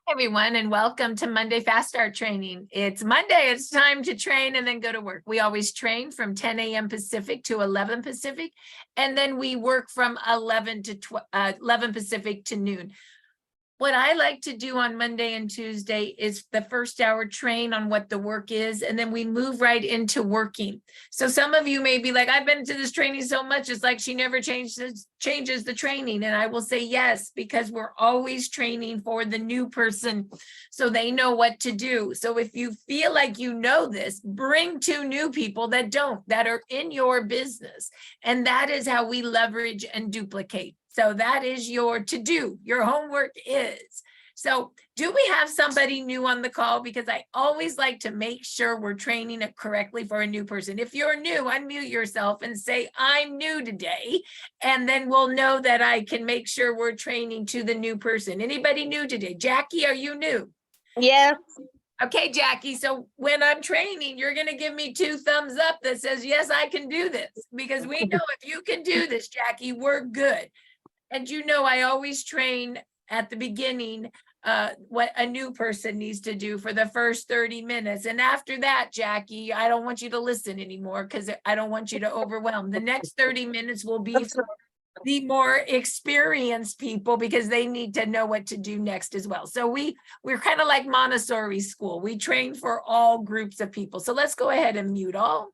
Everyone, and welcome to Monday Fast Start Training. It's Monday, it's time to train and then go to work. We always train from 10 a.m. Pacific to 11 Pacific, and then we work from 11 Pacific to noon. What I like to do on Monday and Tuesday is the first hour train on what the work is, and then we move right into working. So some of you may be like, I've been to this training so much, it's like she never changes the training. And I will say yes, because we're always training for the new person so they know what to do. So if you feel like you know this, bring two new people that don't, that are in your business. And that is how we leverage and duplicate. So that is your to-do, your homework is. So do we have somebody new on the call? Because I always like to make sure we're training it correctly for a new person. If you're new, unmute yourself and say, I'm new today. And then we'll know that I can make sure we're training to the new person. Anybody new today? Jackie, are you new? Yes. Okay, Jackie, so when I'm training, you're going to give me 2 thumbs up that says, yes, I can do this. Because we know if you can do this, Jackie, we're good. And you know, I always train at the beginning what a new person needs to do for the first 30 minutes. And after that, Jackie, I don't want you to listen anymore because I don't want you to overwhelm. The next 30 minutes will be for the more experienced people because they need to know what to do next as well. So we're kind of like Montessori school. We train for all groups of people. So let's go ahead and mute all.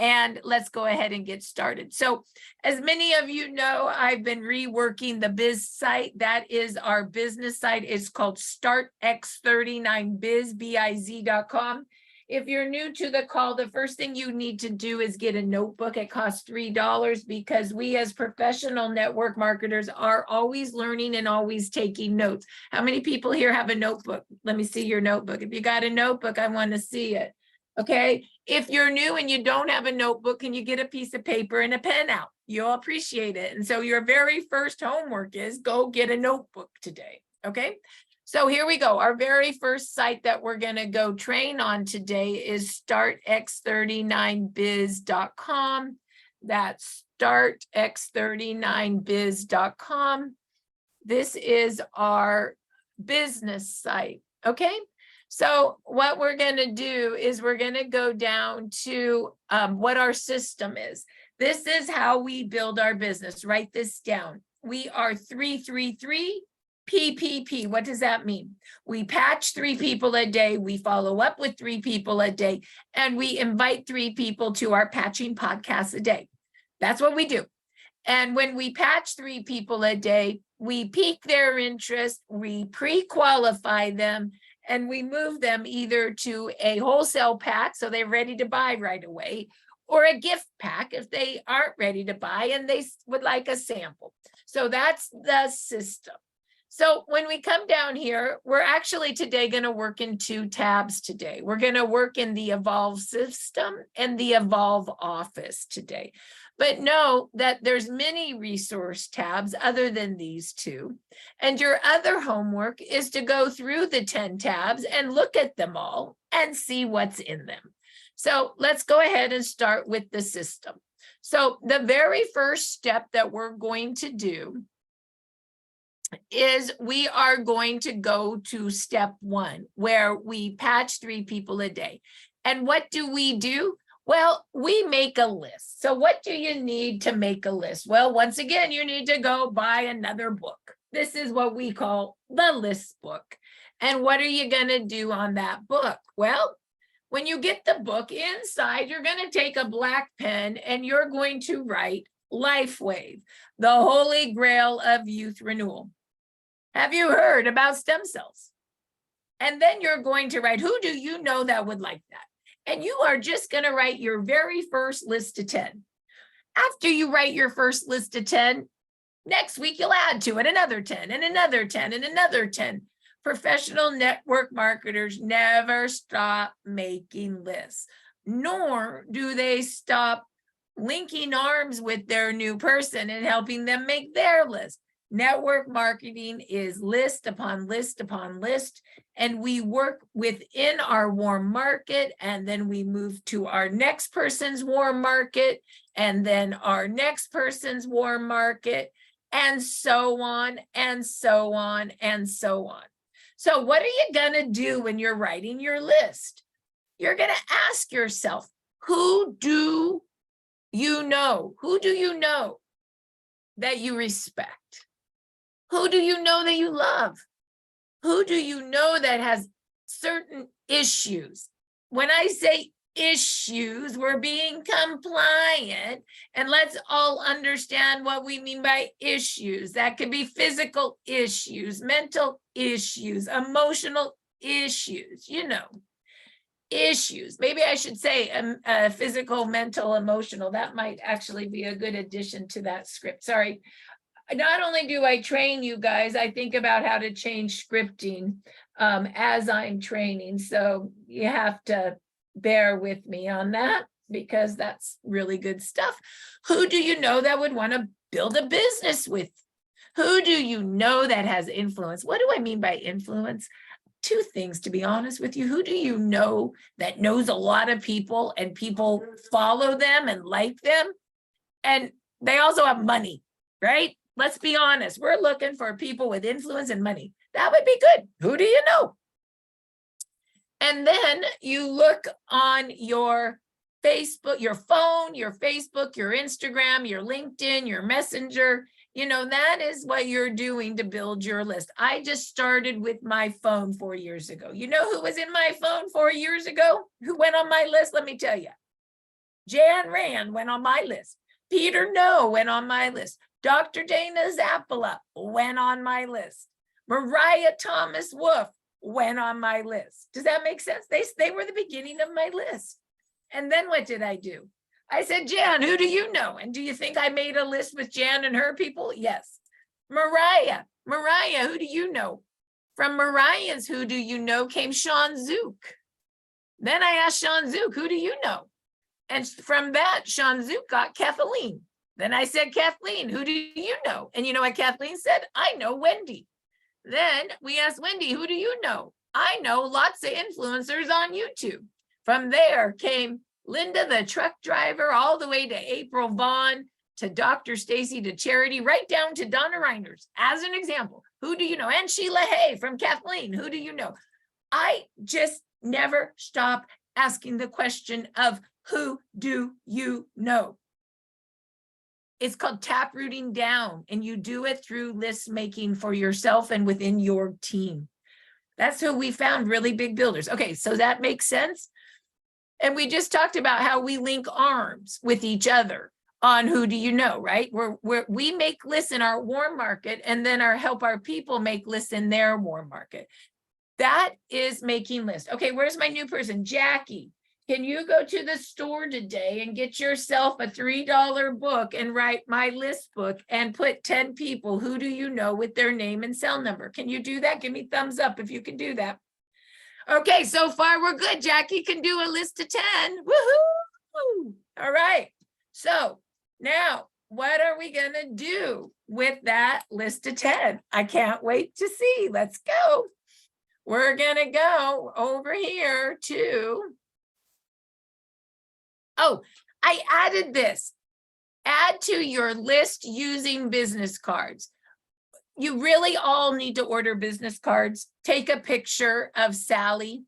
And let's go ahead and get started. So as many of you know, I've been reworking the biz site. That is our business site. It's called startx39biz.com. If you're new to the call, the first thing you need to do is get a notebook. It costs $3 because we as professional network marketers are always learning and always taking notes. How many people here have a notebook? Let me see your notebook. If you got a notebook, I want to see it. Okay, if you're new and you don't have a notebook, can you get a piece of paper and a pen out? You'll appreciate it. And so your very first homework is go get a notebook today. Okay, so here we go. Our very first site that we're going to go train on today is startx39biz.com. That's startx39biz.com. This is our business site. Okay. So what we're going to do is we're going to go down to what our system is. This is how we build our business. Write this down. We are 333 PPP. What does that mean? We patch 3 people a day. We follow up with 3 people a day. And we invite 3 people to our patching podcast a day. That's what we do. And when we patch 3 people a day, we pique their interest. We pre-qualify them. And we move them either to a wholesale pack, so they're ready to buy right away, or a gift pack if they aren't ready to buy and they would like a sample. So that's the system. So when we come down here, we're actually today going to work in 2 tabs today. We're going to work in the Evolve system and the Evolve office today. But know that there's many resource tabs other than these 2. And your other homework is to go through the 10 tabs and look at them all and see what's in them. So let's go ahead and start with the system. So the very first step that we're going to do is we are going to go to step 1, where we patch 3 people a day. And what do? Well, we make a list. So what do you need to make a list? Well, once again, you need to go buy another book. This is what we call the list book. And what are you going to do on that book? Well, when you get the book inside, you're going to take a black pen and you're going to write LifeWave, the holy grail of youth renewal. Have you heard about stem cells? And then you're going to write, who do you know that would like that? And you are just going to write your very first list of 10. After you write your first list of 10, next week you'll add to it another 10 and another 10 and another 10. Professional network marketers never stop making lists, nor do they stop linking arms with their new person and helping them make their list. Network marketing is list upon list upon list, and we work within our warm market, and then we move to our next person's warm market, and then our next person's warm market, and so on, and so on, and so on. So what are you going to do when you're writing your list? You're going to ask yourself, who do you know? Who do you know that you respect? Who do you know that you love? Who do you know that has certain issues? When I say issues, we're being compliant, and let's all understand what we mean by issues. That could be physical issues, mental issues, emotional issues, issues. Maybe I should say physical, mental, emotional. That might actually be a good addition to that script. Sorry. Not only do I train you guys, I think about how to change scripting as I'm training. So you have to bear with me on that because that's really good stuff. Who do you know that would want to build a business with? Who do you know that has influence? What do I mean by influence? Two things, to be honest with you. Who do you know that knows a lot of people and people follow them and like them? And they also have money, right? Let's be honest. We're looking for people with influence and money. That would be good. Who do you know? And then you look on your Facebook, your phone, your Facebook, your Instagram, your LinkedIn, your Messenger. That is what you're doing to build your list. I just started with my phone 4 years ago. You know who was in my phone 4 years ago? Who went on my list? Let me tell you. Jan Rand went on my list. Peter No went on my list. Dr. Dana Zappola went on my list. Mariah Thomas Wolf went on my list. Does that make sense? They were the beginning of my list. And then what did I do? I said, Jan, who do you know? And do you think I made a list with Jan and her people? Yes. Mariah, who do you know? From Mariah's who do you know came Sean Zook. Then I asked Sean Zook, who do you know? And from that, Sean Zook got Kathleen. Then I said, Kathleen, who do you know? And you know what Kathleen said? I know Wendy. Then we asked Wendy, who do you know? I know lots of influencers on YouTube. From there came Linda, the truck driver, all the way to April Vaughn, to Dr. Stacy, to Charity, right down to Donna Reiners, as an example. Who do you know? And Sheila Hay from Kathleen, who do you know? I just never stop asking the question of who do you know? It's called tap rooting down, and you do it through list making for yourself and within your team. That's who we found really big builders. Okay, so that makes sense. And we just talked about how we link arms with each other on who do you know, right? We make lists in our warm market and then help our people make lists in their warm market. That is making lists. Okay, where's my new person? Jackie. Can you go to the store today and get yourself a $3 book and write my list book and put 10 people, who do you know, with their name and cell number? Can you do that? Give me thumbs up if you can do that. Okay, so far we're good. Jackie can do a list of 10. Woohoo! All right. So now what are we going to do with that list of 10? I can't wait to see. Let's go. We're going to go over here to... Oh, I added this. Add to your list using business cards. You really all need to order business cards. Take a picture of Sally.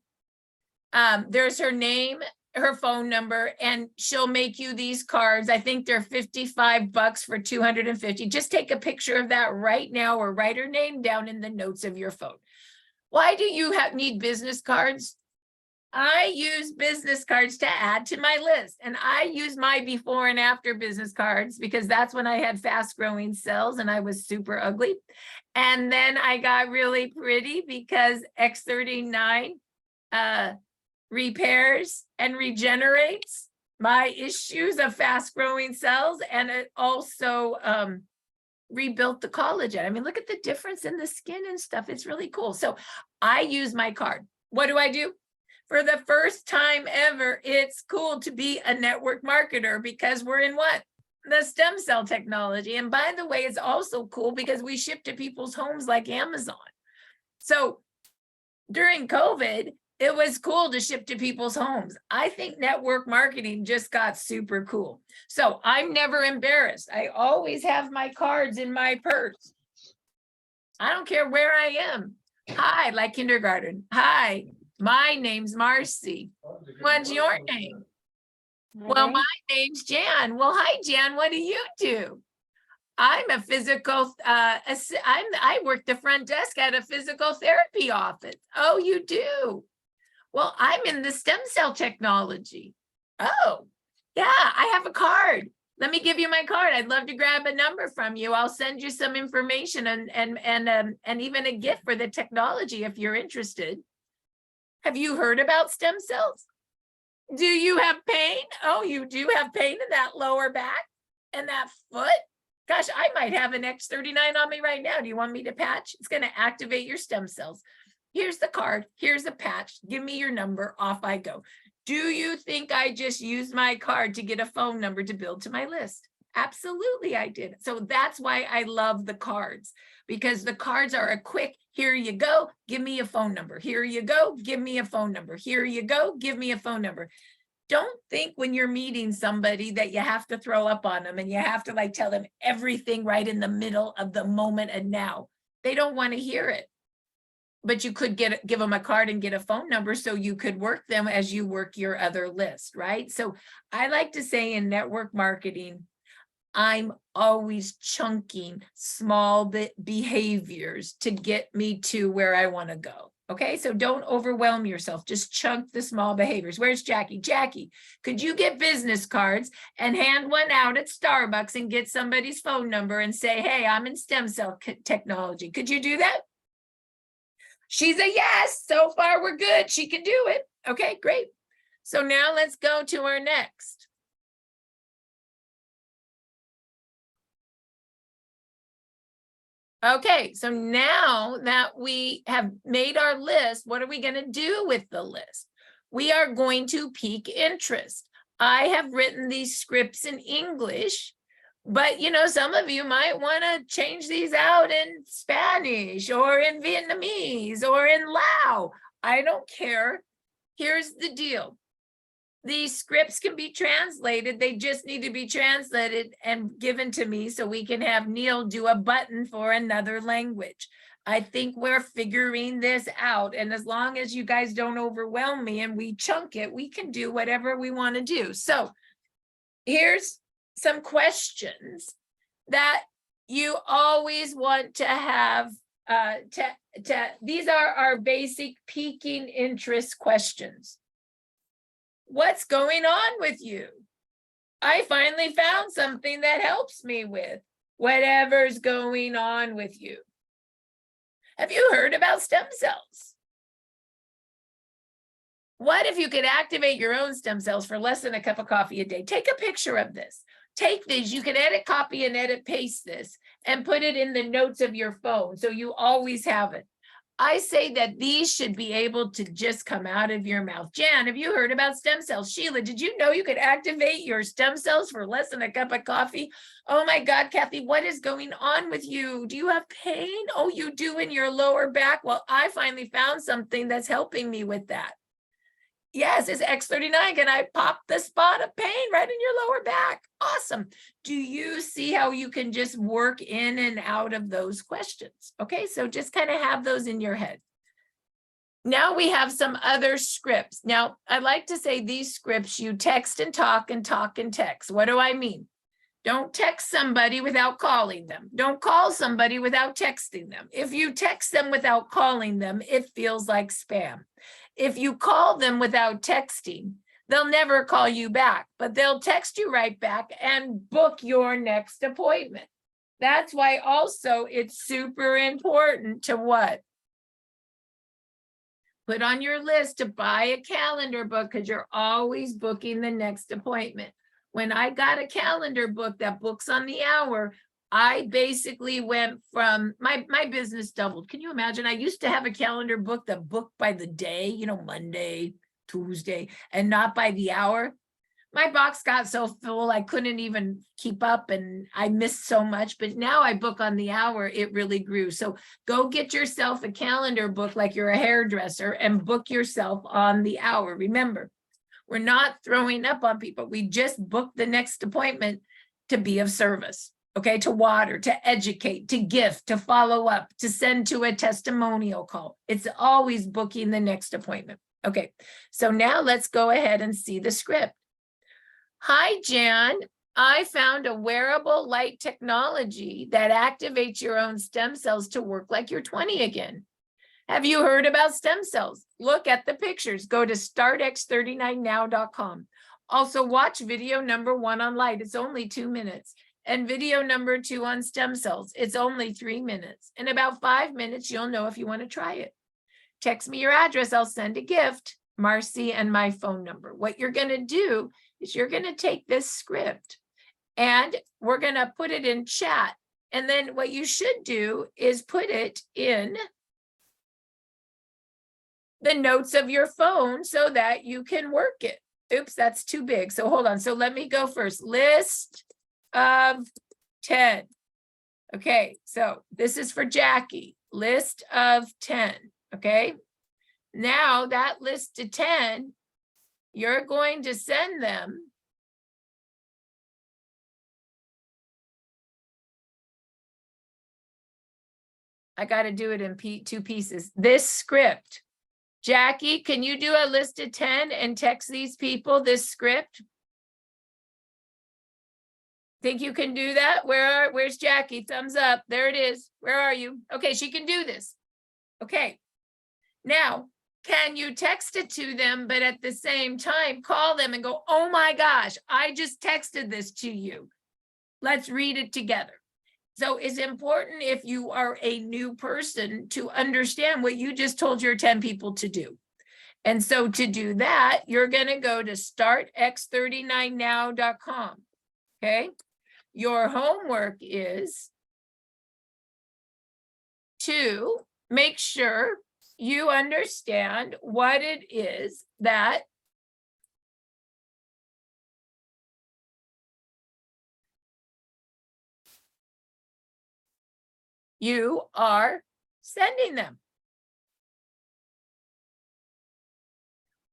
There's her name, her phone number, and she'll make you these cards. I think they're $55 for 250. Just take a picture of that right now or write her name down in the notes of your phone. Why do you need business cards? I use business cards to add to my list, and I use my before and after business cards because that's when I had fast growing cells and I was super ugly. And then I got really pretty because X39 repairs and regenerates my issues of fast growing cells. And it also rebuilt the collagen. I mean, look at the difference in the skin and stuff. It's really cool. So I use my card. What do? For the first time ever, it's cool to be a network marketer because we're in what? The stem cell technology. And by the way, it's also cool because we ship to people's homes like Amazon. So during COVID, it was cool to ship to people's homes. I think network marketing just got super cool. So I'm never embarrassed. I always have my cards in my purse. I don't care where I am. Hi, like kindergarten. Hi, my name's Marci. What's your name? Well, my name's Jan. Well, hi, Jan. What do you do? I'm a physical, I work the front desk at a physical therapy office. Oh, you do? Well, I'm in the stem cell technology. Oh, yeah, I have a card. Let me give you my card. I'd love to grab a number from you. I'll send you some information and even a gift for the technology if you're interested. Have you heard about stem cells? Do you have pain? Oh, you do have pain in that lower back and that foot? Gosh, I might have an X39 on me right now. Do you want me to patch? It's going to activate your stem cells. Here's the card. Here's the patch. Give me your number. Off I go. Do you think I just used my card to get a phone number to build to my list? Absolutely, I did. So that's why I love the cards, because the cards are a quick, here you go, give me a phone number. Here you go, give me a phone number. Here you go, give me a phone number. Don't think when you're meeting somebody that you have to throw up on them and you have to like tell them everything right in the middle of the moment and now. They don't want to hear it. But you could give them a card and get a phone number so you could work them as you work your other list, right? So I like to say in network marketing, I'm always chunking small behaviors to get me to where I want to go. Okay, so don't overwhelm yourself. Just chunk the small behaviors. Where's Jackie? Jackie, could you get business cards and hand one out at Starbucks and get somebody's phone number and say, hey, I'm in stem cell technology. Could you do that? She's a yes. So far, we're good. She can do it. Okay, great. So now let's go to our next. Okay, so now that we have made our list, what are we going to do with the list? We are going to pique interest. I have written these scripts in English, but you know, some of you might want to change these out in Spanish or in Vietnamese or in Lao. I don't care. Here's the deal. These scripts can be translated. They just need to be translated and given to me so we can have Neil do a button for another language. I think we're figuring this out. And as long as you guys don't overwhelm me and we chunk it, we can do whatever we want to do. So here's some questions that you always want to have. These are our basic piquing interest questions. What's going on with you? I finally found something that helps me with whatever's going on with you. Have you heard about stem cells? What if you could activate your own stem cells for less than a cup of coffee a day? Take a picture of this. Take these. You can edit, copy, and edit, paste this, and put it in the notes of your phone so you always have it. I say that these should be able to just come out of your mouth. Jan, have you heard about stem cells? Sheila, did you know you could activate your stem cells for less than a cup of coffee? Oh my God, Kathy, what is going on with you? Do you have pain? Oh, you do in your lower back? Well, I finally found something that's helping me with that. Yes, it's X39. Can I pop the spot of pain right in your lower back? Awesome. Do you see how you can just work in and out of those questions? Okay, so just kind of have those in your head. Now we have some other scripts. Now, I like to say these scripts, you text and talk and talk and text. What do I mean? Don't text somebody without calling them. Don't call somebody without texting them. If you text them without calling them, it feels like spam. If you call them without texting, they'll never call you back, but they'll text you right back and book your next appointment. That's why also it's super important to what? Put on your list to buy a calendar book because you're always booking the next appointment. When I got a calendar book that books on the hour, I basically went from my business doubled. Can you imagine? I used to have a calendar book that booked by the day, you know, Monday, Tuesday, and not by the hour. My box got so full, I couldn't even keep up and I missed so much. But now I book on the hour, it really grew. So go get yourself a calendar book like you're a hairdresser and book yourself on the hour. Remember, we're not throwing up on people. We just book the next appointment to be of service. okay, to water, to educate, to gift, to follow up, to send to a testimonial call. It's always booking the next appointment. Okay, so now let's go ahead and see the script. Hi, Jan. I found a wearable light technology that activates your own stem cells to work like you're 20 again. Have you heard about stem cells? Look at the pictures. Go to startx39now.com. Also watch video number 1 on light. It's only 2 minutes. And video number 2 on stem cells. It's only 3 minutes. In about 5 minutes, you'll know if you want to try it. Text me your address. I'll send a gift. Marci and my phone number. What you're going to do is you're going to take this script and we're going to put it in chat. And then what you should do is put it in the notes of your phone so that you can work it. Oops, that's too big. So hold on. So let me go first. List of 10. Okay, so this is for Jackie. List of 10. Okay. Now that list of 10, you're going to send them I got to do it in 2 pieces. This script. Jackie, can you do a list of 10 and text these people this script? Think you can do that? Where's Jackie? Thumbs up. There it is. Where are you? Okay, she can do this. Okay. Now, can you text it to them, but at the same time, call them and go, oh my gosh, I just texted this to you. Let's read it together. So it's important if you are a new person to understand what you just told your 10 people to do. And so to do that, you're going to go to startx39now.com. Okay. Your homework is to make sure you understand what it is that you are sending them.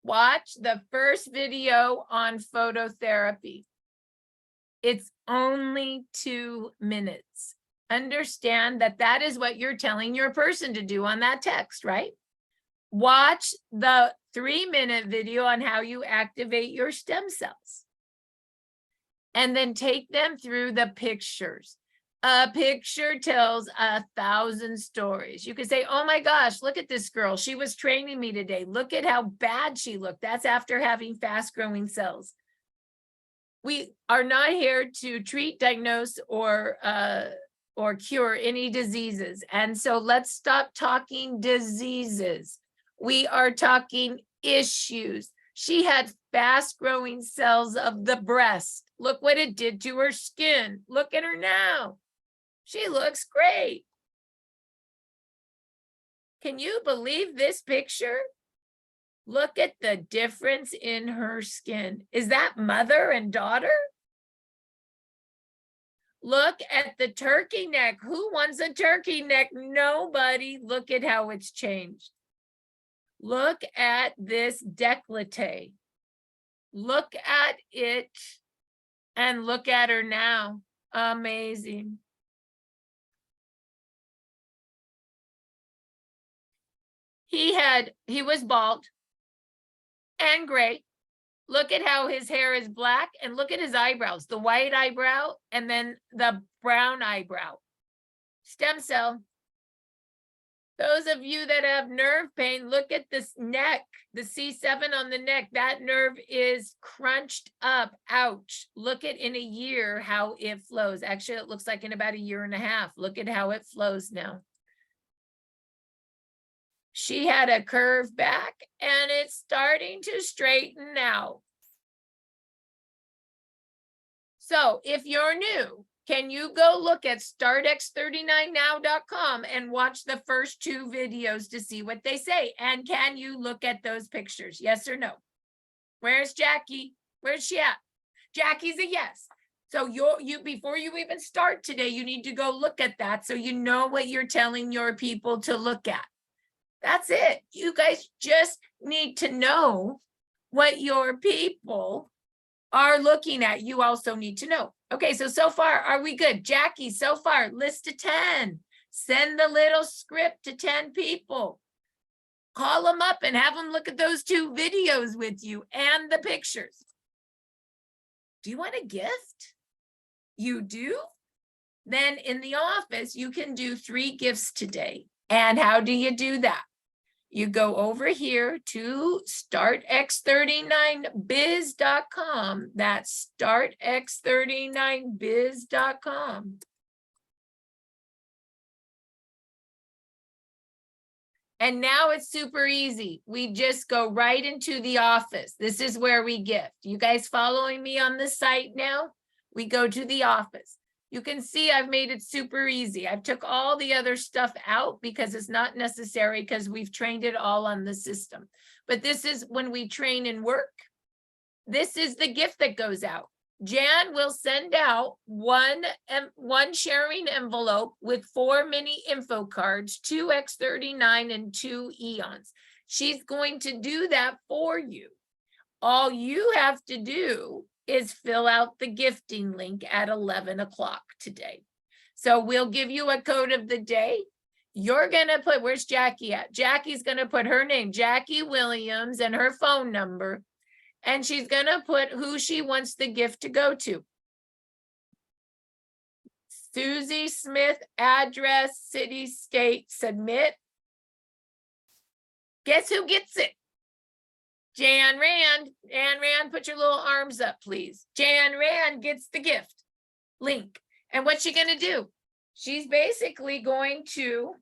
Watch the first video on phototherapy. It's only 2 minutes. Understand that that is what you're telling your person to do on that text, right? Watch the 3-minute video on how you activate your stem cells. And then take them through the pictures. A picture tells 1,000 stories. You could say, oh my gosh, look at this girl. She was training me today. Look at how bad she looked. That's after having fast growing cells. We are not here to treat, diagnose, or cure any diseases. And so let's stop talking diseases. We are talking issues. She had fast growing cells of the breast. Look what it did to her skin. Look at her now. She looks great. Can you believe this picture? Look at the difference in her skin. Is that mother and daughter? Look at the turkey neck. Who wants a turkey neck? Nobody. Look at how it's changed. Look at this décolleté. Look at it and look at her now. Amazing. He was bald and gray. Look at how his hair is black and look at his eyebrows, the white eyebrow and then the brown eyebrow. Stem cell. Those of you that have nerve pain, look at this neck, the C7 on the neck. That nerve is crunched up. Ouch. Look at in a year how it flows. Actually, it looks like in about 1.5 years. Look at how it flows now. She had a curve back and it's starting to straighten out. So if you're new, can you go look at startx39now.com and watch the first 2 videos to see what they say? And can you look at those pictures? Yes or no? Where's Jackie? Where's she at? Jackie's a yes. So you before you even start today, you need to go look at that so you know what you're telling your people to look at. That's it. You guys just need to know what your people are looking at. You also need to know Okay, so far, are we good? Jackie, so far, list of 10. Send the little script to 10 people. Call them up and have them look at those 2 videos with you and the pictures. Do you want a gift? You do? Then in the office, you can do 3 gifts today. And how do you do that? You go over here to startx39biz.com. That's startx39biz.com. And now it's super easy. We just go right into the office. This is where we gift. You guys following me on the site now? We go to the office. You can see I've made it super easy. I've took all the other stuff out because it's not necessary because we've trained it all on the system. But this is when we train and work. This is the gift that goes out. Jan will send out one sharing envelope with 4 mini info cards, 2 X39 and 2 Eons. She's going to do that for you. All you have to do is fill out the gifting link at 11 o'clock today. So we'll give you a code of the day. You're gonna put, where's Jackie at? Jackie's gonna put her name, Jackie Williams, and her phone number. And she's gonna put who she wants the gift to go to. Susie Smith, address, city, state, submit. Guess who gets it? Jan Rand. Jan Rand, put your little arms up, please. Jan Rand gets the gift link. And what's she gonna do? She's basically going to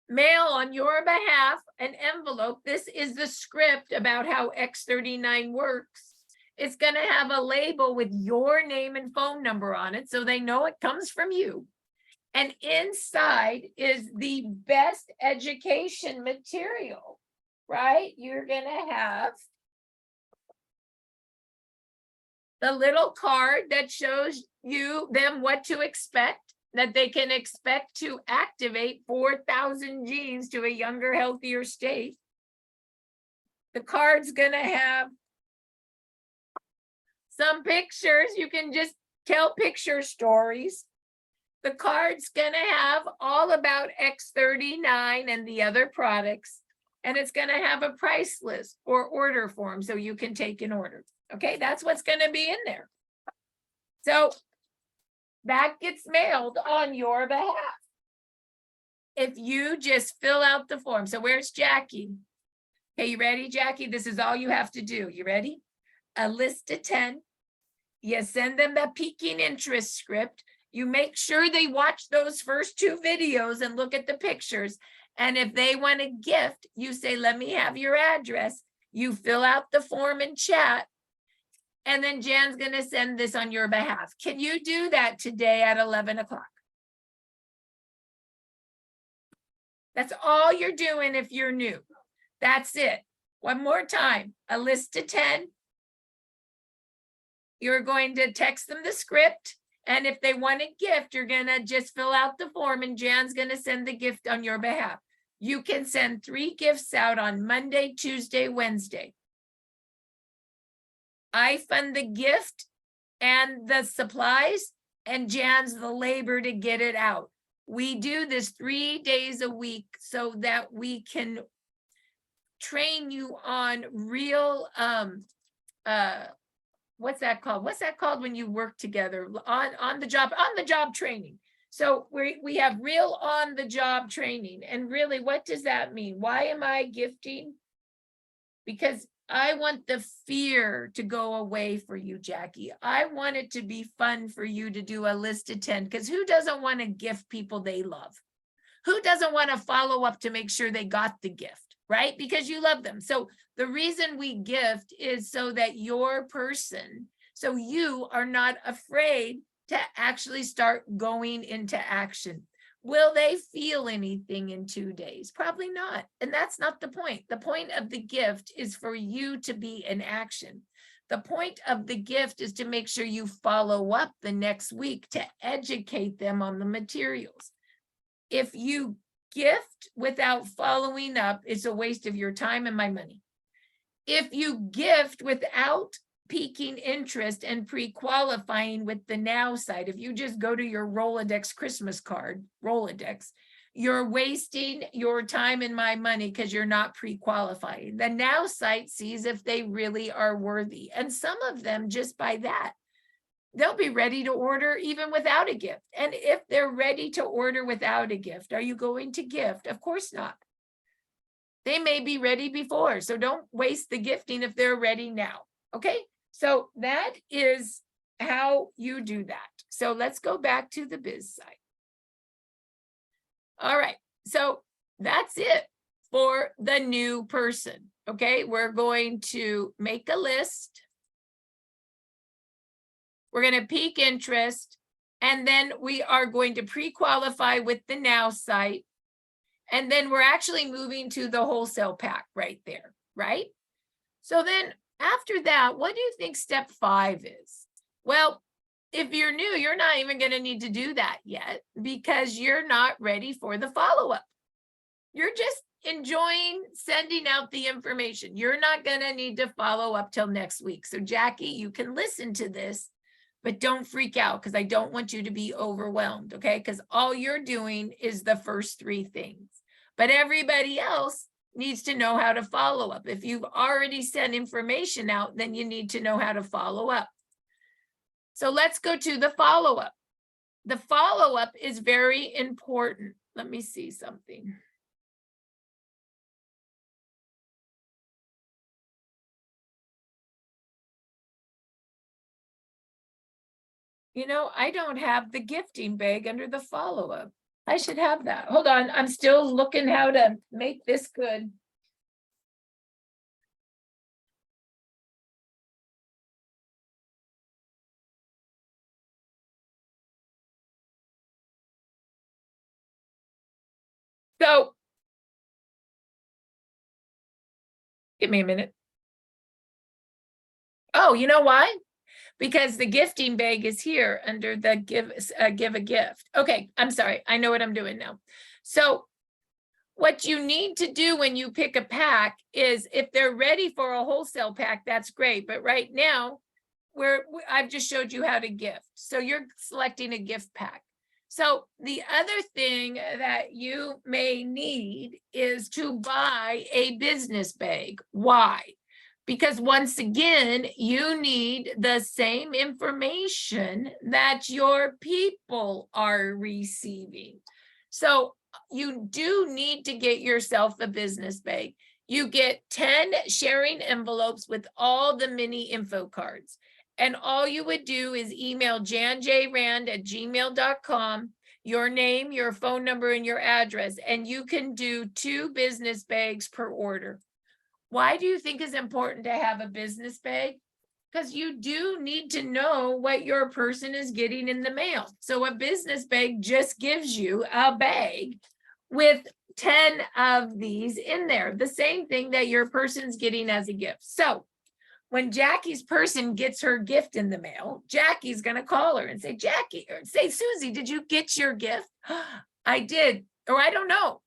mail on your behalf an envelope. This is the script about how X39 works. It's going to have a label with your name and phone number on it so they know it comes from you. And inside is the best education material, right? You're going to have the little card that shows them what to expect, that they can expect to activate 4,000 genes to a younger, healthier state. The card's gonna have some pictures. You can just tell picture stories. The card's gonna have all about X39 and the other products, and it's gonna have a price list or order form so you can take an order. Okay, that's what's gonna be in there. So that gets mailed on your behalf. If you just fill out the form. So where's Jackie? Okay, you ready, Jackie? This is all you have to do. You ready? A list of 10. You send them the piquing interest script. You make sure they watch those first 2 videos and look at the pictures. And if they want a gift, you say, let me have your address. You fill out the form and chat. And then Jan's going to send this on your behalf. Can you do that today at 11 o'clock? That's all you're doing if you're new. That's it. One more time. A list of 10. You're going to text them the script. And if they want a gift, you're going to just fill out the form and Jan's going to send the gift on your behalf. You can send 3 gifts out on Monday, Tuesday, Wednesday. I fund the gift and the supplies, and Jan's the labor to get it out. We do this 3 days a week so that we can train you on real, what's that called? What's that called when you work together? On the job training. So we have real on the job training. And really, what does that mean? Why am I gifting? Because I want the fear to go away for you, Jackie. I want it to be fun for you to do a list of 10, because who doesn't want to gift people they love? Who doesn't want to follow up to make sure they got the gift, right? Because you love them. So the reason we gift is so that your person, so you are not afraid to actually start going into action. Will they feel anything in 2 days? Probably not. And that's not the point. The point of the gift is for you to be in action. The point of the gift is to make sure you follow up the next week to educate them on the materials. If you gift without following up, it's a waste of your time and my money. If you gift without piquing interest and pre-qualifying with the now site. If you just go to your Rolodex Christmas card, Rolodex, you're wasting your time and my money because you're not pre-qualifying. The now site sees if they really are worthy. And some of them, just by that, they'll be ready to order even without a gift. And if they're ready to order without a gift, are you going to gift? Of course not. They may be ready before, so don't waste the gifting if they're ready now. Okay, so that is how you do that. So let's go back to the biz site. All right, so that's it for the new person. Okay, we're going to make a list. We're going to pique interest, and then we are going to pre-qualify with the now site. And then we're actually moving to the wholesale pack right there, right? So then after that, what do you think step 5 is? Well, if you're new, you're not even going to need to do that yet because you're not ready for the follow-up. You're just enjoying sending out the information. You're not going to need to follow up till next week. So Jackie, you can listen to this, but don't freak out because I don't want you to be overwhelmed, okay? Because all you're doing is the first 3 things. But everybody else needs to know how to follow up. If you've already sent information out, then you need to know how to follow up. So let's go to the follow-up. The follow-up is very important. Let me see something. You know, I don't have the gifting bag under the follow-up. I should have that. Hold on, I'm still looking how to make this good. So, give me a minute. Oh, you know why? Because the gifting bag is here under the give a gift. Okay, I'm sorry. I know what I'm doing now. So what you need to do when you pick a pack is if they're ready for a wholesale pack, that's great. But right now, I've just showed you how to gift. So you're selecting a gift pack. So the other thing that you may need is to buy a business bag. Why? Because once again, you need the same information that your people are receiving. So you do need to get yourself a business bag. You get 10 sharing envelopes with all the mini info cards. And all you would do is email janjrand@gmail.com, your name, your phone number, and your address, and you can do 2 business bags per order. Why do you think it's important to have a business bag? Because you do need to know what your person is getting in the mail. So a business bag just gives you a bag with 10 of these in there, the same thing that your person's getting as a gift. So when Jackie's person gets her gift in the mail, Jackie's going to call her and say, Jackie, or say, Susie, did you get your gift? I did, or I don't know.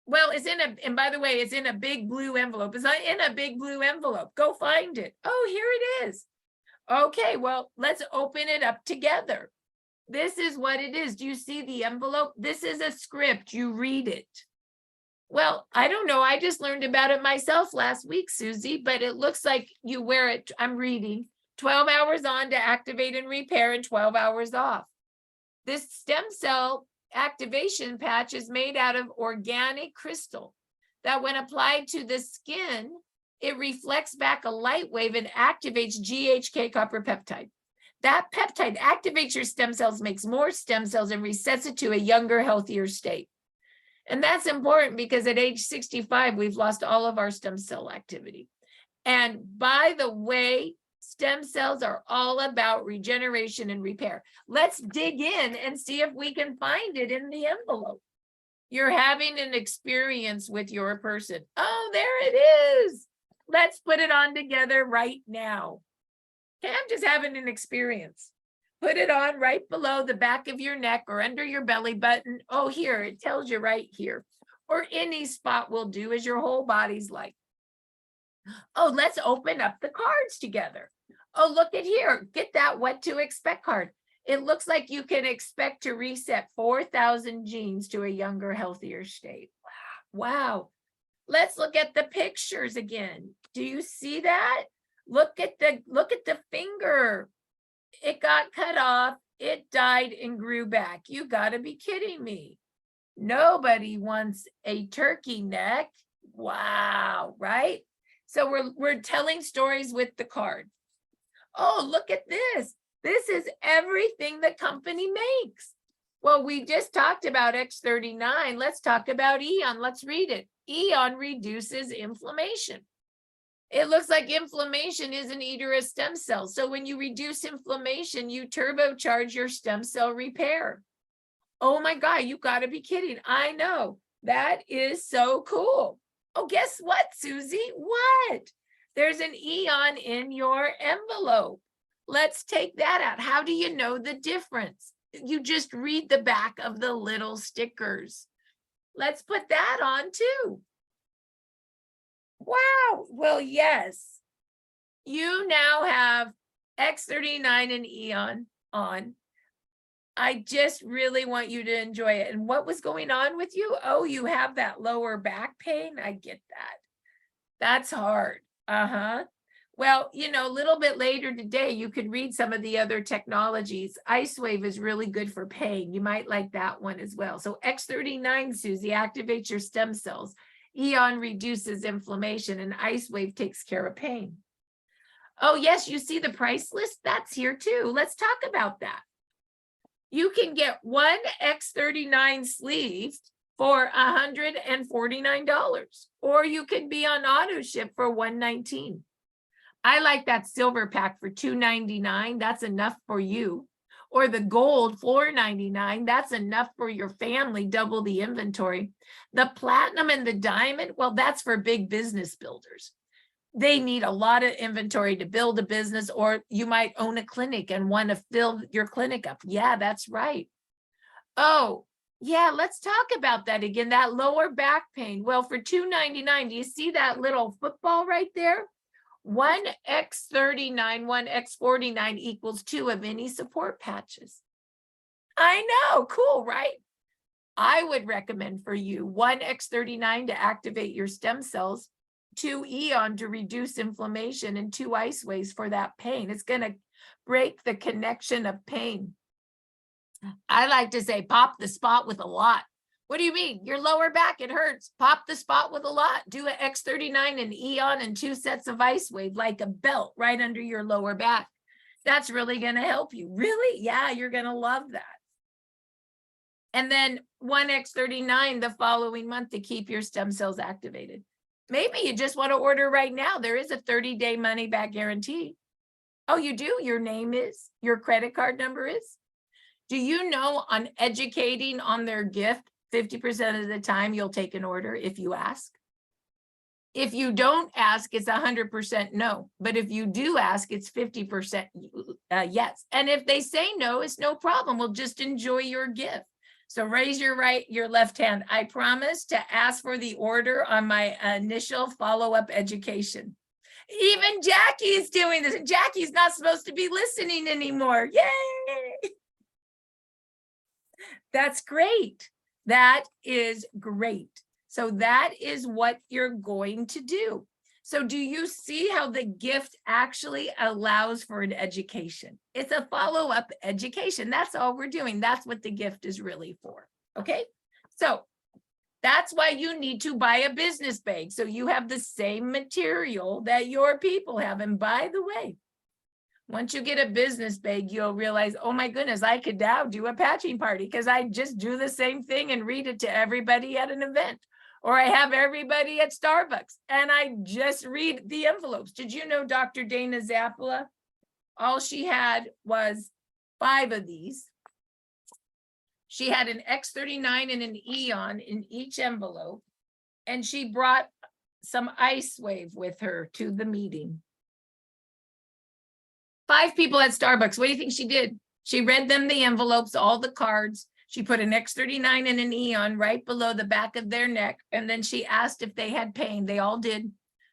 Well, it's in a, and by the way, it's in a big blue envelope. It's in a big blue envelope. Go find it. Oh, here it is. Okay, well, let's open it up together. This is what it is. Do you see the envelope? This is a script. You read it. Well, I don't know. I just learned about it myself last week, Susie, but it looks like you wear it. I'm reading 12 hours on to activate and repair and 12 hours off. This stem cell activation patch is made out of organic crystal that when applied to the skin, it reflects back a light wave and activates GHK copper peptide. That peptide activates your stem cells, makes more stem cells, and resets it to a younger, healthier state. And that's important because at age 65, we've lost all of our stem cell activity. And by the way, stem cells are all about regeneration and repair. Let's dig in and see if we can find it in the envelope. You're having an experience with your person. Oh, there it is. Let's put it on together right now. Okay, I'm just having an experience. Put it on right below the back of your neck or under your belly button. Oh, here, it tells you right here. Or any spot will do as your whole body's like. Oh, let's open up the cards together. Oh, look at here. Get that what to expect card. It looks like you can expect to reset 4,000 genes to a younger, healthier state. Wow. Let's look at the pictures again. Do you see that? Look at the finger. It got cut off. It died and grew back. You got to be kidding me. Nobody wants a turkey neck. Wow, right? So we're telling stories with the card. Oh, look at this. This is everything the company makes. Well, we just talked about X39. Let's talk about Eon. Let's read it. Eon reduces inflammation. It looks like inflammation is an eater of stem cells. So when you reduce inflammation, you turbocharge your stem cell repair. Oh my God, you got to be kidding. I know. That is so cool. Oh, guess what, Susie? What? There's an Eon in your envelope. Let's take that out. How do you know the difference? You just read the back of the little stickers. Let's put that on too. Wow. Well, yes. You now have X39 and Eon on. I just really want you to enjoy it. And what was going on with you? Oh, you have that lower back pain. I get that. That's hard. Well, you know, a little bit later today, you could read some of the other technologies. IceWave is really good for pain. You might like that one as well. So X39, Susie, activates your stem cells. Eon reduces inflammation, and IceWave takes care of pain. Oh, yes, you see the price list? That's here too. Let's talk about that. You can get one X39 sleeve for $149, or you can be on auto ship for $119. I like that silver pack for $299. That's enough for you. Or the gold $499. That's enough for your family, double the inventory. The platinum and the diamond, well, that's for big business builders. They need a lot of inventory to build a business, or you might own a clinic and want to fill your clinic up. Yeah, that's right. Oh, yeah, let's talk about that again, that lower back pain. Well, for $299, do you see that little football right there? One X39, one X49 equals 2 of any support patches. I know, cool, right? I would recommend for you one X39 to activate your stem cells, 2 Eon to reduce inflammation, and 2 IceWaves for that pain. It's going to break the connection of pain. I like to say pop the spot with a lot. What do you mean? Your lower back, it hurts. Pop the spot with a lot. Do an X39 and Eon and 2 sets of IceWave like a belt right under your lower back. That's really going to help you. Really? Yeah, you're going to love that. And then one X39 the following month to keep your stem cells activated. Maybe you just want to order right now. There is a 30-day money-back guarantee. Oh, you do? Your name is? Your credit card number is? Do you know on educating on their gift, 50% of the time you'll take an order if you ask? If you don't ask, it's 100% no. But if you do ask, it's 50% yes. And if they say no, it's no problem. We'll just enjoy your gift. So raise your left hand. I promise to ask for the order on my initial follow-up education. Even Jackie's doing this. Jackie's not supposed to be listening anymore. Yay! That's great. That is great. So that is what you're going to do. So do you see how the gift actually allows for an education? It's a follow-up education. That's all we're doing. That's what the gift is really for. Okay. So that's why you need to buy a business bag. So you have the same material that your people have. And by the way, once you get a business bag, you'll realize, oh my goodness, I could now do a patching party because I just do the same thing and read it to everybody at an event. Or I have everybody at Starbucks and I just read the envelopes. Did you know Dr. Dana Zappala, all she had was 5 of these. She had an X39 and an Eon in each envelope. And she brought some IceWave with her to the meeting. 5 people at Starbucks. What do you think she did? She read them the envelopes, all the cards. She put an X39 and an Eon right below the back of their neck. And then she asked if they had pain. They all did.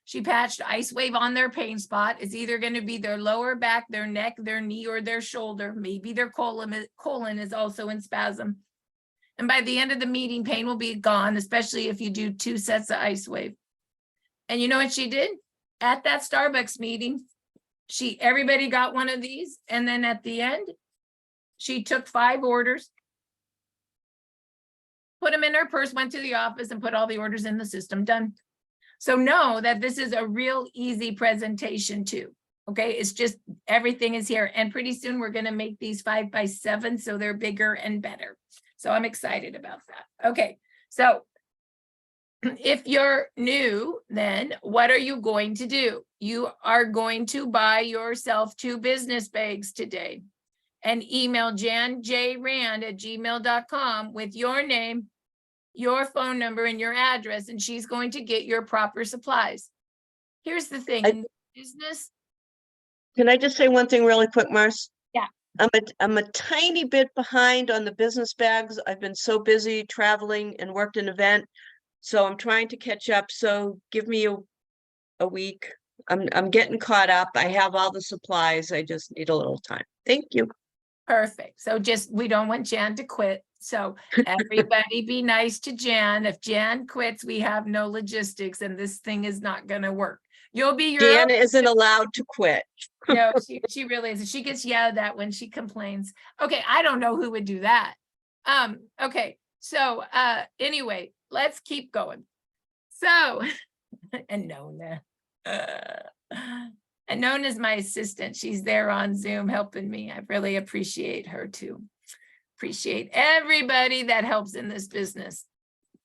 She patched Ice Wave on their pain spot. It's either going to be their lower back, their neck, their knee, or their shoulder. Maybe their colon is also in spasm. And by the end of the meeting, pain will be gone, especially if you do 2 sets of Ice Wave. And you know what she did? At that Starbucks meeting, everybody got one of these. And then at the end, she took 5 orders, put them in her purse, went to the office and put all the orders in the system. Done. So know that this is a real easy presentation too. Okay, it's just everything is here. And pretty soon we're going to make these 5x7 so they're bigger and better. So I'm excited about that. Okay, so if you're new, then what are you going to do? You are going to buy yourself 2 business bags today and email janjrand@gmail.com with your name, your phone number, and your address, and she's going to get your proper supplies. Here's the thing, in business. Can I just say one thing really quick, Marci? Yeah. I'm a tiny bit behind on the business bags. I've been so busy traveling and worked an event, so I'm trying to catch up. So give me a week. I'm getting caught up. I have all the supplies. I just need a little time. Thank you. Perfect. So we don't want Jan to quit. So everybody be nice to Jan. If Jan quits, we have no logistics and this thing is not going to work. You'll be your Jan isn't allowed to quit. No, she really isn't. She gets yelled at when she complains. Okay, I don't know who would do that. Okay, so anyway, let's keep going. So, and Nona. And Nona's my assistant. She's there on Zoom helping me. I really appreciate her too. Appreciate everybody that helps in this business.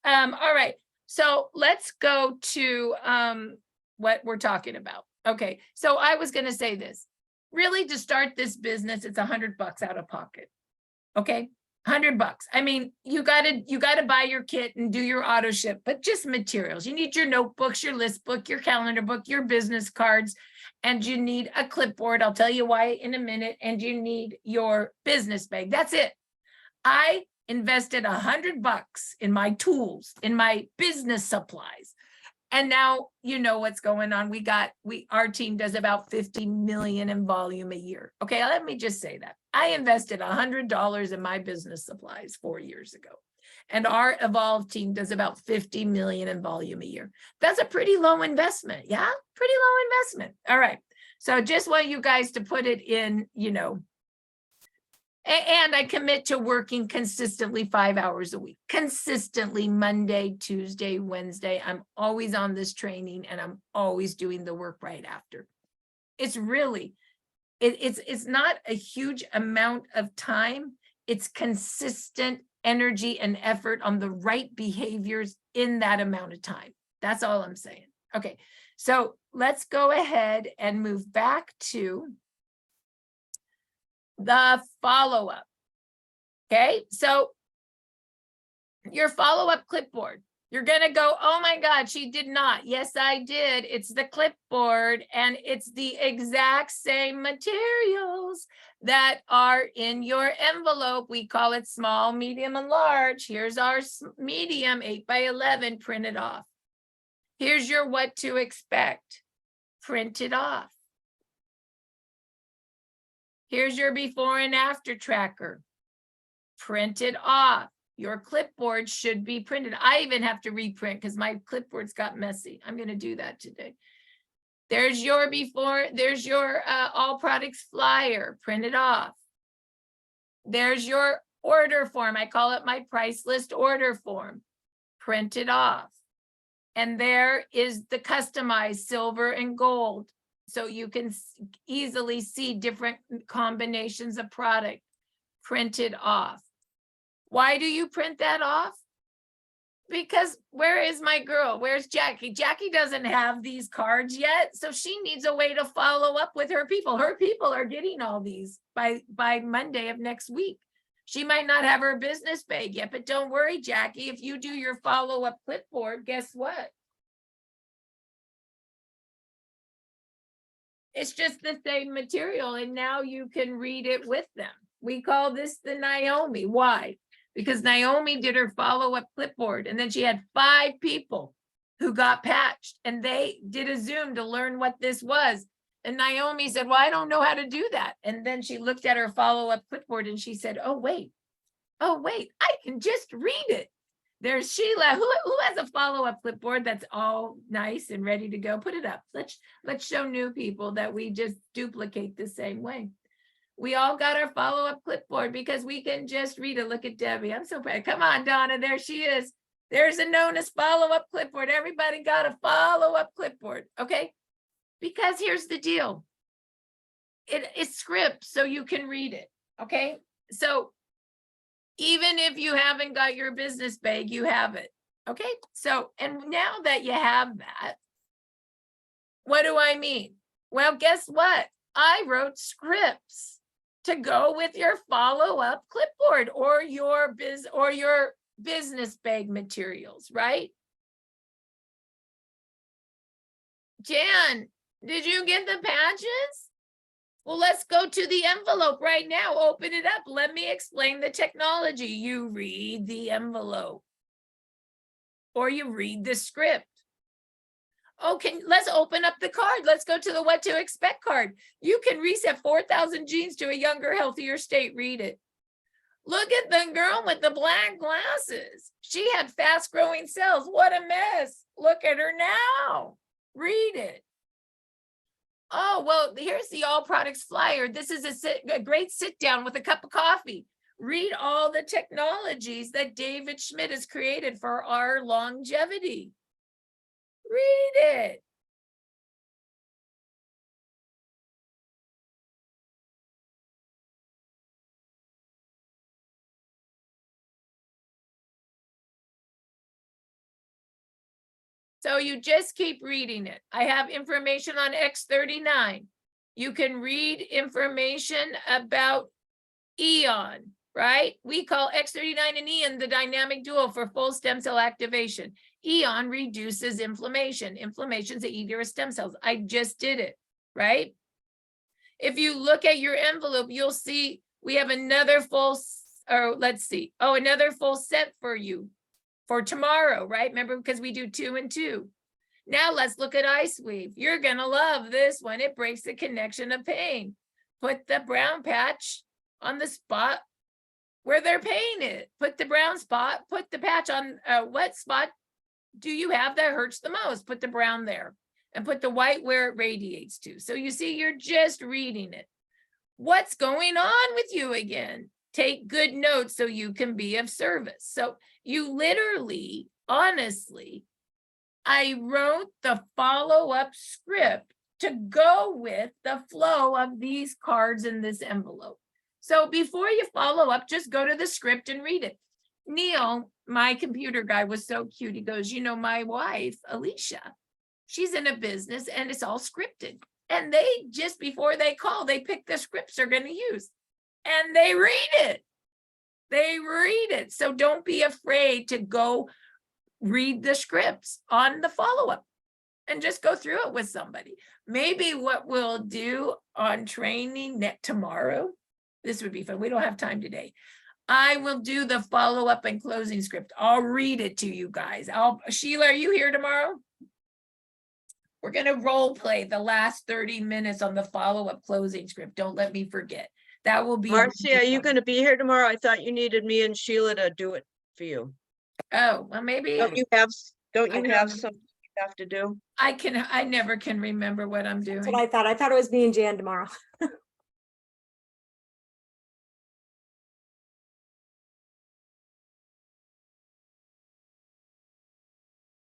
All right, so let's go to what we're talking about. Okay, so I was going to say this. Really, to start this business, it's $100 out of pocket. Okay, $100. I mean, you gotta buy your kit and do your auto ship, but just materials. You need your notebooks, your list book, your calendar book, your business cards, and you need a clipboard. I'll tell you why in a minute. And you need your business bag. That's it. I invested $100 in my tools, in my business supplies. And now you know what's going on. Our team does about 50 million in volume a year. Okay, let me just say that. I invested $100 in my business supplies 4 years ago. And our Evolve team does about 50 million in volume a year. That's a pretty low investment. Yeah, pretty low investment. All right. So just want you guys to put it in, and I commit to working consistently 5 hours a week, consistently Monday, Tuesday, Wednesday. I'm always on this training and I'm always doing the work right after. It's really, it's not a huge amount of time. It's consistent energy and effort on the right behaviors in that amount of time. That's all I'm saying. Okay, so let's go ahead and move back to the follow-up. Okay, so your follow-up clipboard, you're gonna go, oh my God, she did not. Yes, I did. It's the clipboard and it's the exact same materials that are in your envelope. We call it small, medium, and large. Here's our medium, 8x11, print it off. Here's your what to expect, print it off. Here's your before and after tracker. Print it off. Your clipboard should be printed. I even have to reprint because my clipboard's got messy. I'm going to do that today. There's your before. There's your all products flyer. Print it off. There's your order form. I call it my price list order form. Print it off. And there is the customized silver and gold. So you can easily see different combinations of product. Print it off. Why do you print that off? Because where is my girl? Where's Jackie? Jackie doesn't have these cards yet, so she needs a way to follow up with her people. Her people are getting all these by Monday of next week. She might not have her business bag yet, but don't worry, Jackie. If you do your follow-up clipboard, guess what? It's just the same material, and now you can read it with them. We call this the Naomi. Why? Because Naomi did her follow-up clipboard, and then she had 5 people who got patched, and they did a Zoom to learn what this was. And Naomi said, well, I don't know how to do that. And then she looked at her follow-up clipboard and she said, oh, wait, I can just read it. There's Sheila, who has a follow-up clipboard that's all nice and ready to go. Put it up. Let's show new people that we just duplicate the same way. We all got our follow-up clipboard because we can just read it. Look at Debbie. I'm so proud. Come on, Donna. There she is. There's a Nona's follow-up clipboard. Everybody got a follow-up clipboard. Okay. Because here's the deal. It's script, so you can read it. Okay. So even if you haven't got your business bag, you have it. Okay. So, and now that you have that, what do I mean? Well, guess what? I wrote scripts to go with your follow-up clipboard or your business bag materials, right? Jan, did you get the patches? Well, let's go to the envelope right now. Open it up. Let me explain the technology. You read the envelope or you read the script. Okay, let's open up the card. Let's go to the what to expect card. You can reset 4,000 genes to a younger, healthier state. Read it. Look at the girl with the black glasses. She had fast growing cells. What a mess. Look at her now. Read it. Oh, well, here's the all products flyer. This is a great sit down with a cup of coffee. Read all the technologies that David Schmidt has created for our longevity. Read it. So you just keep reading it. I have information on X39. You can read information about Eon, right? We call X39 and Eon the dynamic duo for full stem cell activation. Eon reduces inflammation. Inflammation is the eater of stem cells. I just did it, right? If you look at your envelope, you'll see we have another full, or let's see, another full set for you for tomorrow, right? Remember, because we do 2 and 2. Now let's look at Ice Weave. You're gonna love this one. It breaks the connection of pain. Put the brown patch on the spot where their pain is. Put the brown spot, put the patch on what spot do you have that hurts the most? Put the brown there and put the white where it radiates to. So you see, you're just reading it. What's going on with you again? Take good notes so you can be of service. So you literally, honestly, I wrote the follow-up script to go with the flow of these cards in this envelope. So before you follow up, just go to the script and read it. Neil, my computer guy, was so cute. He goes, you know, my wife, Alicia, she's in a business and it's all scripted. And they, just before they call, they pick the scripts they're going to use and they read it. They read it. So don't be afraid to go read the scripts on the follow-up and just go through it with somebody. Maybe what we'll do on training tomorrow, this would be fun. We don't have time today. I will do the follow-up and closing script. I'll read it to you guys. Sheila, are you here tomorrow? We're going to role play the last 30 minutes on the follow-up closing script. Don't let me forget. That will be. Marci, are you going to be here tomorrow? I thought you needed me and Sheila to do it for you. Oh, well, maybe. Don't you have something you have to do? I never can remember what I'm doing. That's what I thought. I thought it was me and Jan tomorrow.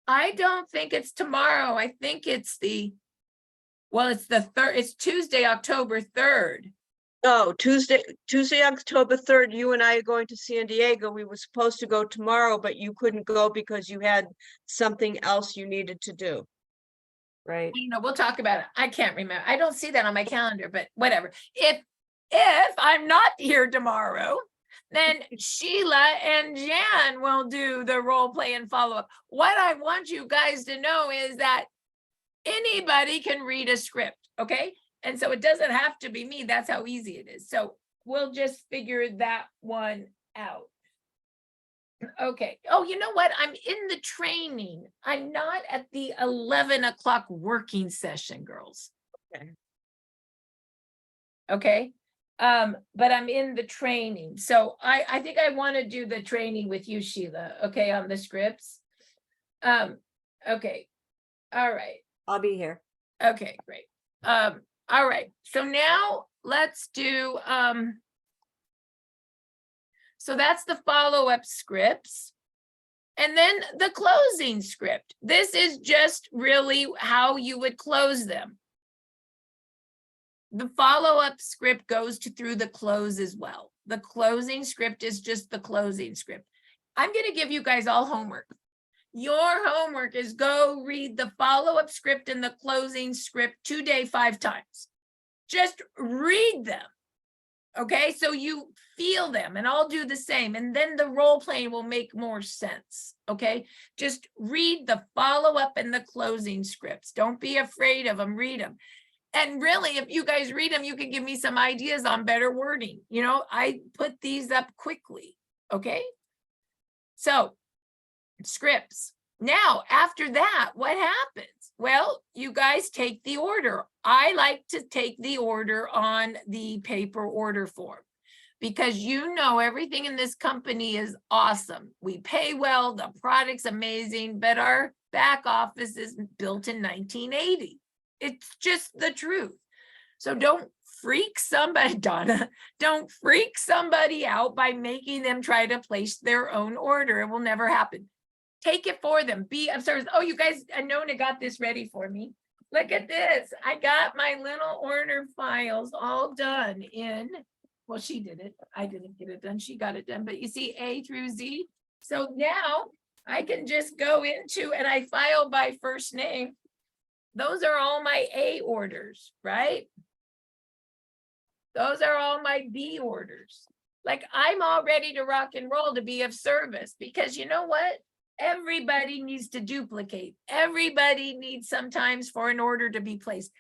I don't think it's tomorrow. I think it's it's the third. It's Tuesday, October 3rd. Oh, Tuesday, October 3rd, you and I are going to San Diego. We were supposed to go tomorrow, but you couldn't go because you had something else you needed to do. Right. You know, we'll talk about it. I can't remember. I don't see that on my calendar, but whatever. If I'm not here tomorrow, then Sheila and Jan will do the role play and follow up. What I want you guys to know is that anybody can read a script, okay? And so it doesn't have to be me. That's how easy it is. So we'll just figure that one out. Okay. Oh, you know what? I'm in the training. I'm not at the 11 o'clock working session, girls. Okay. Okay. But I'm in the training. So I think I want to do the training with you, Sheila. Okay, on the scripts. Okay. All right. I'll be here. Okay, great. All right. So now let's do so that's the follow-up scripts. And then the closing script. This is just really how you would close them. The follow-up script goes through the close as well. The closing script is just the closing script. I'm going to give you guys all homework. Your homework is go read the follow-up script and the closing script today 5 times. Just read them. Okay, so you feel them, and I'll do the same. And then the role playing will make more sense. Okay, just read the follow-up and the closing scripts. Don't be afraid of them, read them. And really, if you guys read them, you can give me some ideas on better wording. You know, I put these up quickly. Okay, so scripts. Now, after that, what happens? Well, you guys take the order. I like to take the order on the paper order form because you know everything in this company is awesome. We pay well, the product's amazing, but our back office is built in 1980. It's just the truth. So don't freak somebody, Donna, don't freak somebody out by making them try to place their own order. It will never happen. Take it for them. Be of service. Oh, you guys, Nona got this ready for me. Look at this. I got my little order files all done in, well, she did it. I didn't get it done. She got it done. But you see A through Z. So now I can just go into, and I file by first name. Those are all my A orders, right? Those are all my B orders. Like I'm all ready to rock and roll to be of service because you know what? Everybody needs to duplicate. Everybody needs sometimes for an order to be placed.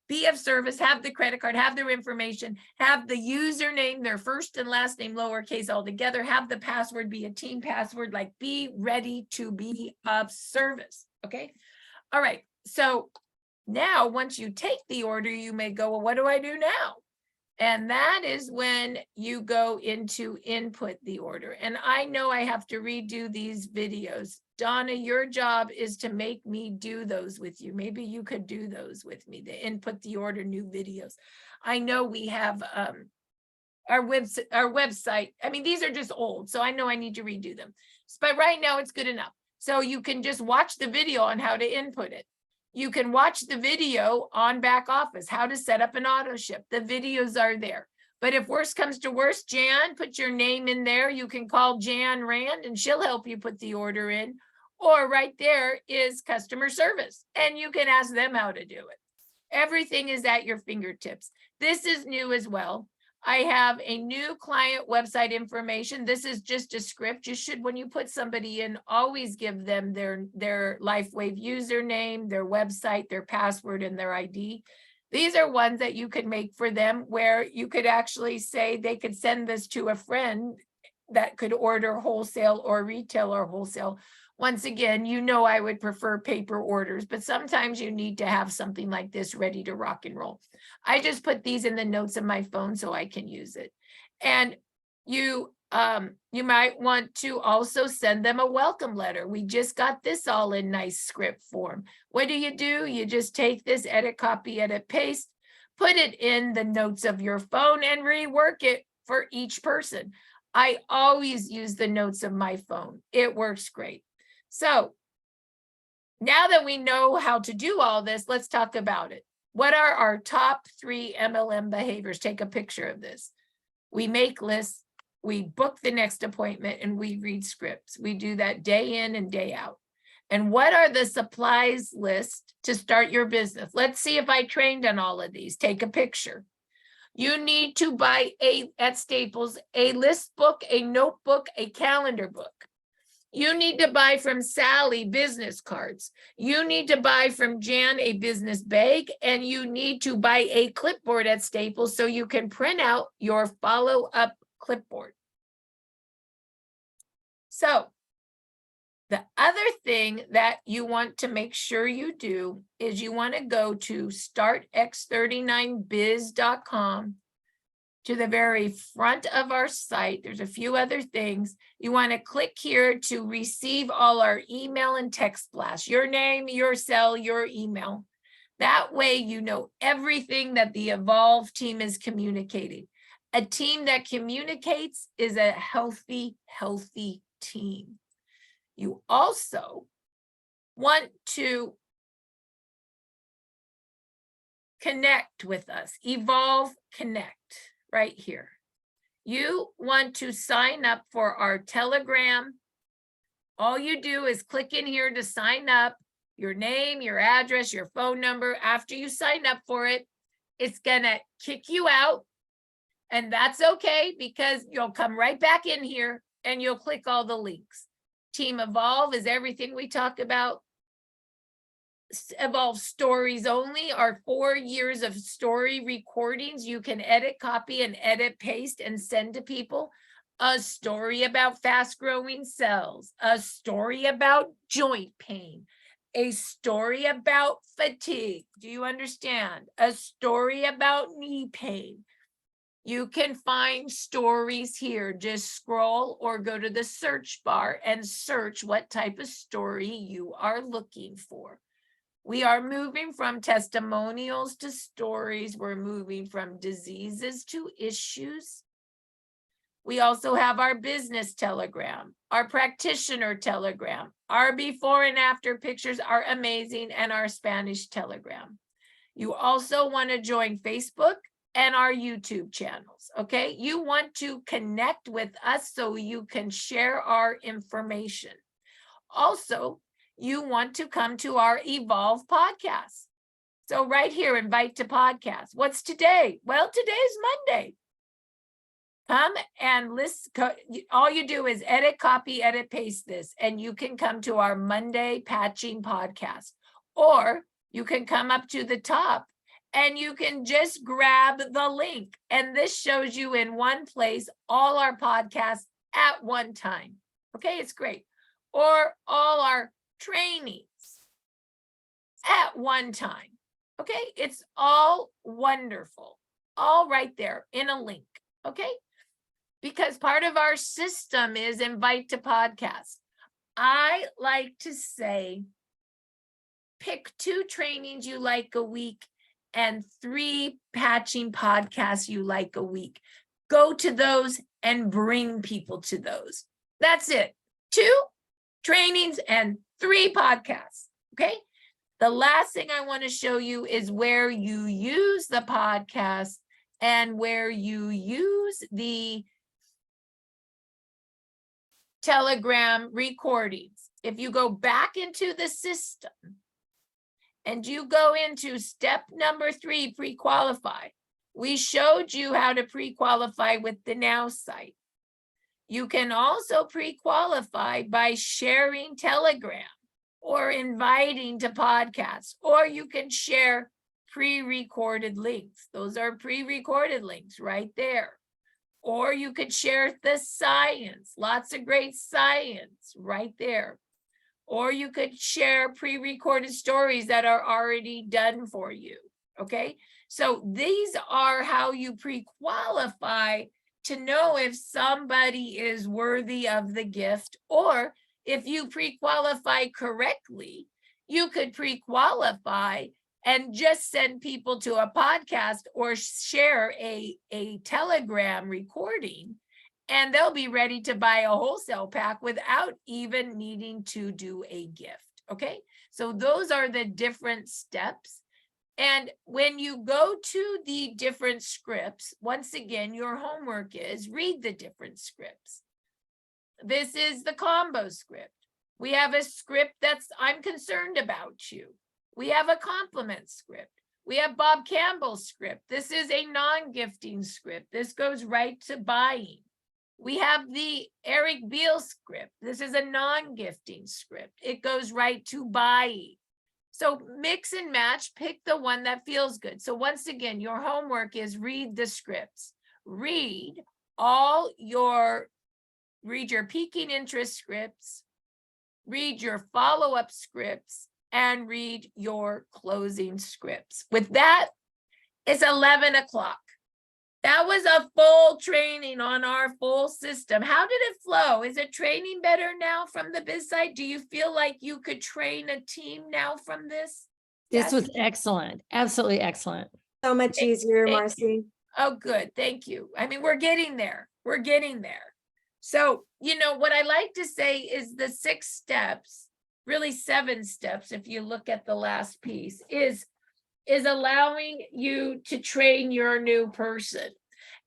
Be of service, have the credit card, have their information, have the username, their first and last name, lowercase all together, have the password be a team password, like be ready to be of service, okay? All right, so now once you take the order, you may go, well, what do I do now? And that is when you go into input the order. And I know I have to redo these videos. Donna, your job is to make me do those with you. Maybe you could do those with me, the input the order new videos. I know we have our website. I mean, these are just old, so I know I need to redo them. But right now it's good enough. So you can just watch the video on how to input it. You can watch the video on back office, how to set up an auto ship. The videos are there. But if worst comes to worst, Jan, put your name in there. You can call Jan Rand and she'll help you put the order in. Or right there is customer service and you can ask them how to do it. Everything is at your fingertips. This is new as well. I have a new client website information. This is just a script. You should, when you put somebody in, always give them their LifeWave username, their website, their password, and their ID. These are ones that you could make for them where you could actually say they could send this to a friend that could order wholesale or retail or wholesale. Once again, you know I would prefer paper orders, but sometimes you need to have something like this ready to rock and roll. I just put these in the notes of my phone so I can use it. And you might want to also send them a welcome letter. We just got this all in nice script form. What do? You just take this, edit, copy, edit, paste, put it in the notes of your phone and rework it for each person. I always use the notes of my phone. It works great. So now that we know how to do all this, let's talk about it. What are our top 3 MLM behaviors? Take a picture of this. We make lists, we book the next appointment, and we read scripts. We do that day in and day out. And what are the supplies list to start your business? Let's see if I trained on all of these. Take a picture. You need to buy at Staples, a list book, a notebook, a calendar book. You need to buy from Sally business cards. You need to buy from Jan a business bag, and you need to buy a clipboard at Staples so you can print out your follow-up clipboard. So the other thing that you want to make sure you do is you want to go to startx39biz.com. To the very front of our site. There's a few other things. You want to click here to receive all our email and text blasts, your name, your cell, your email. That way you know everything that the Evolve team is communicating. A team that communicates is a healthy team. You also want to connect with us, Evolve Connect. Right here. You want to sign up for our Telegram. All you do is click in here to sign up, your name, your address, your phone number. After you sign up for it, it's gonna kick you out. And that's okay because you'll come right back in here and you'll click all the links. Team Evolve is everything we talk about. Evolve Stories Only are 4 years of story recordings. You can edit, copy, and edit, paste, and send to people. A story about fast-growing cells, a story about joint pain, a story about fatigue. Do you understand? A story about knee pain. You can find stories here. Just scroll or go to the search bar and search what type of story you are looking for. We are moving from testimonials to stories. We're moving from diseases to issues. We also have our business telegram, our practitioner telegram, our before and after pictures are amazing, and our Spanish telegram. You also want to join Facebook and our YouTube channels, okay? You want to connect with us so you can share our information. Also, you want to come to our Evolve podcast. So right here, invite to podcast. What's today? Well, today's Monday. Come and listen. All you do is edit, copy, edit, paste this, and you can come to our Monday patching podcast. Or you can come up to the top and you can just grab the link. And this shows you in one place all our podcasts at one time. Okay, it's great. Or all our trainings at one time. Okay, it's all wonderful, all right there in a link. Okay, because part of our system is invite to podcast. I like to say pick 2 trainings you like a week and 3 patching podcasts you like a week. Go to those and bring people to those. That's it. 2 trainings and 3 podcasts, okay? The last thing I want to show you is where you use the podcast and where you use the Telegram recordings. If you go back into the system and you go into step number 3, pre-qualify, we showed you how to pre-qualify with the Now site. You can also pre-qualify by sharing Telegram or inviting to podcasts, or you can share pre-recorded links. Those are pre-recorded links right there. Or you could share the science, lots of great science right there. Or you could share pre-recorded stories that are already done for you, okay? So these are how you pre-qualify to know if somebody is worthy of the gift, or if you pre-qualify correctly, you could pre-qualify and just send people to a podcast or share a Telegram recording, and they'll be ready to buy a wholesale pack without even needing to do a gift, okay? So those are the different steps. And when you go to the different scripts, once again, your homework is read the different scripts. This is the combo script. We have a script that's I'm concerned about you. We have a compliment script. We have Bob Campbell's script. This is a non-gifting script. This goes right to buying. We have the Eric Beale script. This is a non-gifting script. It goes right to buying. So mix and match, pick the one that feels good. So once again, your homework is read the scripts. Read all your read your peaking interest scripts, read your follow-up scripts, and read your closing scripts. With that, it's 11 o'clock. That was a full training on our full system. How did it flow? Is it training better now from the biz side? Do you feel like you could train a team now from this? This was Jackie? excellent. Absolutely excellent. So much easier, thank Marcy. Oh, good. Thank you. I mean, we're getting there. We're getting there. So, you know, what I like to say is the 6 steps, really 7 steps, if you look at the last piece, is allowing you to train your new person.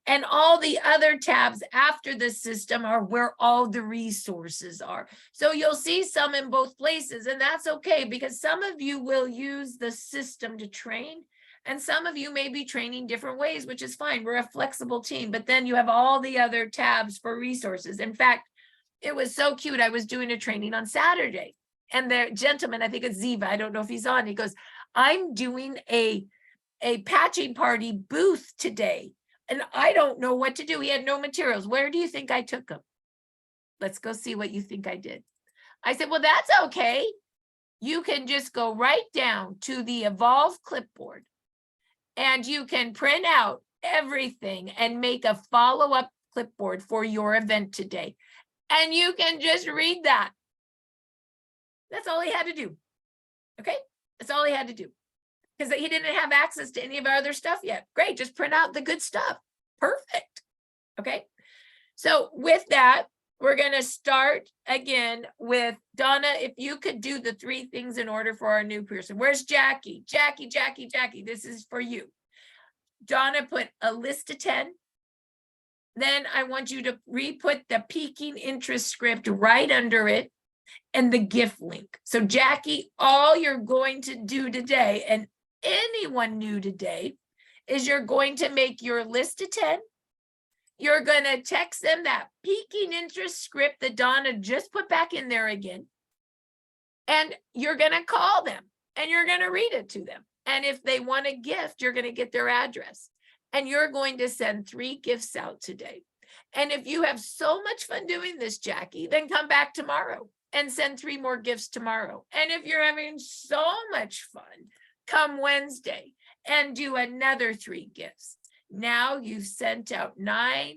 And all the other tabs after the system are where all the resources are. So you'll see some in both places, and that's okay, because some of you will use the system to train, and some of you may be training different ways, which is fine. We're a flexible team, but then you have all the other tabs for resources. In fact, it was so cute. I was doing a training on Saturday, and the gentleman, I think it's Ziva, I don't know if he's on, he goes, I'm doing a patching party booth today, and I don't know what to do. He had no materials. Where do you think I took him? Let's go see what you think I did. I said, well, that's okay. You can just go right down to the Evolve clipboard, and you can print out everything and make a follow-up clipboard for your event today. And you can just read that. That's all he had to do. Okay? That's all he had to do. Because he didn't have access to any of our other stuff yet. Great, just print out the good stuff. Perfect. Okay? So with that, we're going to start again with Donna. If you could do the 3 things in order for our new person. Where's Jackie? Jackie, this is for you. Donna, put a list of 10. Then I want you to re-put the peaking interest script right under it and the gift link. So Jackie, all you're going to do today, and anyone new today, is you're going to make your list of 10. You're going to text them that peaking interest script that Donna just put back in there again. And you're going to call them and you're going to read it to them. And if they want a gift, you're going to get their address. And you're going to send 3 gifts out today. And if you have so much fun doing this, Jackie, then come back tomorrow and send 3 more gifts tomorrow. And if you're having so much fun, come Wednesday and do another 3 gifts. Now you've sent out 9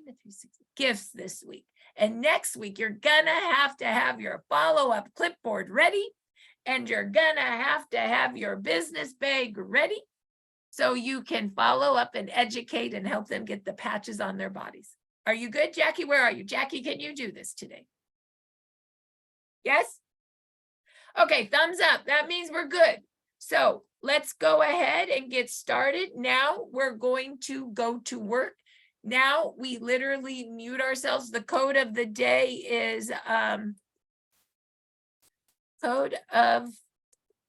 gifts this week. And next week, you're gonna have your follow-up clipboard ready, and you're gonna have your business bag ready so you can follow up and educate and help them get the patches on their bodies. Are you good, Jackie? Where are you? Jackie, can you do this today? Yes? Okay, thumbs up. That means we're good. So let's go ahead and get started. Now we're going to go to work. Now we literally mute ourselves. The code of the day is code of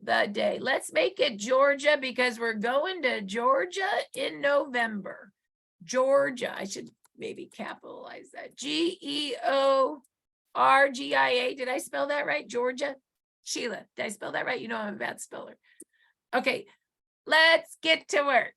the day. Let's make it Georgia because we're going to Georgia in November. Georgia, I should maybe capitalize that. Georgia. Did I spell that right? Georgia? Sheila, did I spell that right? You know I'm a bad speller. Okay, let's get to work.